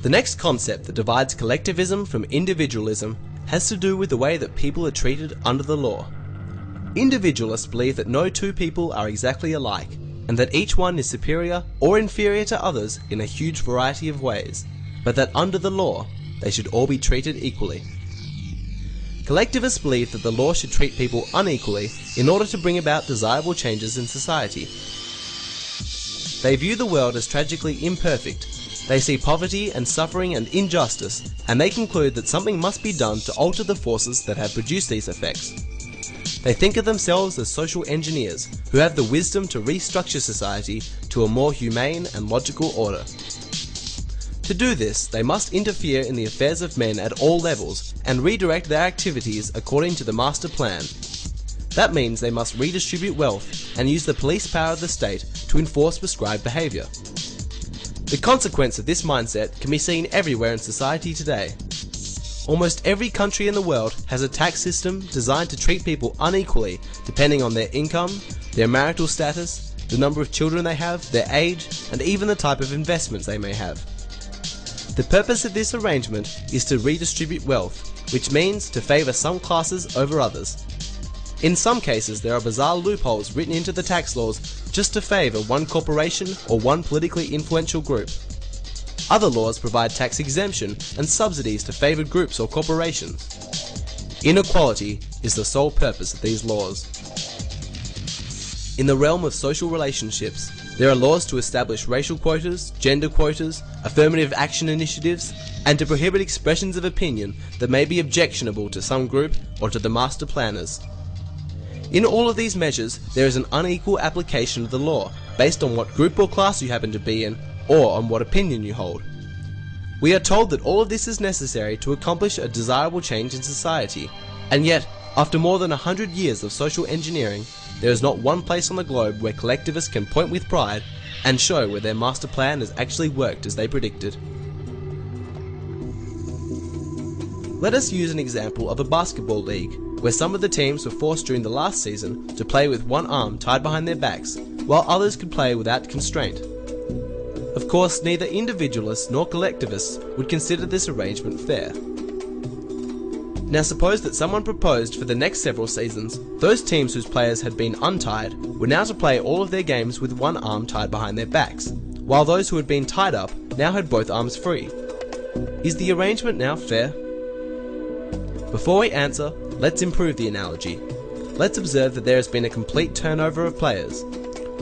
The next concept that divides collectivism from individualism has to do with the way that people are treated under the law. Individualists believe that no two people are exactly alike, and that each one is superior or inferior to others in a huge variety of ways, but that under the law, they should all be treated equally. Collectivists believe that the law should treat people unequally in order to bring about desirable changes in society. They view the world as tragically imperfect. They see poverty and suffering and injustice, and they conclude that something must be done to alter the forces that have produced these effects. They think of themselves as social engineers who have the wisdom to restructure society to a more humane and logical order. To do this, they must interfere in the affairs of men at all levels and redirect their activities according to the master plan. That means they must redistribute wealth and use the police power of the state to enforce prescribed behaviour. The consequence of this mindset can be seen everywhere in society today. Almost every country in the world has a tax system designed to treat people unequally depending on their income, their marital status, the number of children they have, their age, and even the type of investments they may have. The purpose of this arrangement is to redistribute wealth, which means to favour some classes over others. In some cases, there are bizarre loopholes written into the tax laws just to favour one corporation or one politically influential group. Other laws provide tax exemption and subsidies to favoured groups or corporations. Inequality is the sole purpose of these laws. In the realm of social relationships, there are laws to establish racial quotas, gender quotas, affirmative action initiatives, and to prohibit expressions of opinion that may be objectionable to some group or to the master planners. In all of these measures, there is an unequal application of the law based on what group or class you happen to be in, or on what opinion you hold. We are told that all of this is necessary to accomplish a desirable change in society, and yet, after more than 100 years of social engineering, there is not one place on the globe where collectivists can point with pride and show where their master plan has actually worked as they predicted. Let us use an example of a basketball league, where some of the teams were forced during the last season to play with one arm tied behind their backs, while others could play without constraint. Of course, neither individualists nor collectivists would consider this arrangement fair. Now suppose that someone proposed for the next several seasons, those teams whose players had been untied were now to play all of their games with one arm tied behind their backs, while those who had been tied up now had both arms free. Is the arrangement now fair? Before we answer, let's improve the analogy. Let's observe that there has been a complete turnover of players.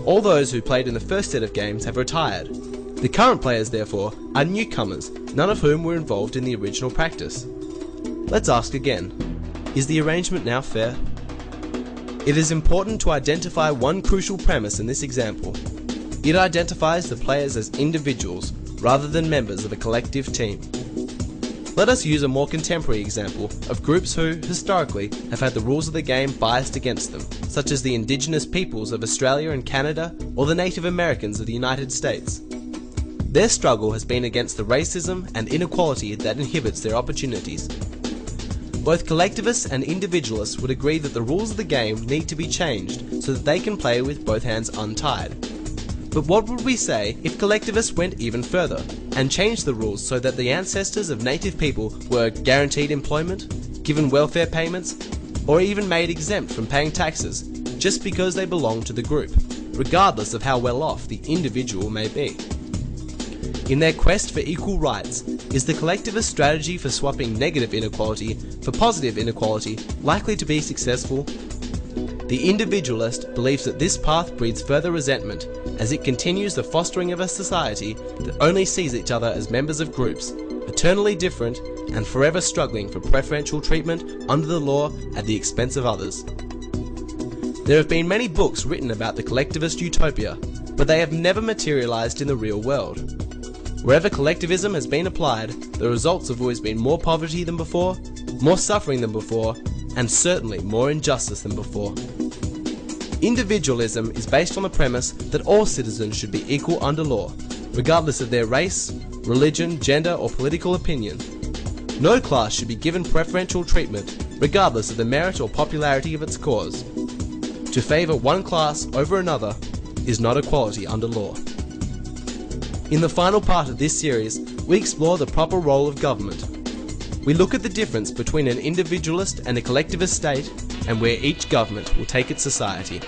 All those who played in the first set of games have retired. The current players, therefore, are newcomers, none of whom were involved in the original practice. Let's ask again, is the arrangement now fair? It is important to identify one crucial premise in this example. It identifies the players as individuals, rather than members of a collective team. Let us use a more contemporary example of groups who, historically, have had the rules of the game biased against them, such as the indigenous peoples of Australia and Canada or the Native Americans of the United States. Their struggle has been against the racism and inequality that inhibits their opportunities. Both collectivists and individualists would agree that the rules of the game need to be changed so that they can play with both hands untied. But what would we say if collectivists went even further and changed the rules so that the ancestors of native people were guaranteed employment, given welfare payments, or even made exempt from paying taxes just because they belong to the group, regardless of how well off the individual may be? In their quest for equal rights, is the collectivist strategy for swapping negative inequality for positive inequality likely to be successful? The individualist believes that this path breeds further resentment as it continues the fostering of a society that only sees each other as members of groups, eternally different and forever struggling for preferential treatment under the law at the expense of others. There have been many books written about the collectivist utopia, but they have never materialized in the real world. Wherever collectivism has been applied, the results have always been more poverty than before, more suffering than before, and certainly more injustice than before. Individualism is based on the premise that all citizens should be equal under law, regardless of their race, religion, gender, or political opinion. No class should be given preferential treatment, regardless of the merit or popularity of its cause. To favour one class over another is not equality under law. In the final part of this series, we explore the proper role of government. We look at the difference between an individualist and a collectivist state, and where each government will take its society.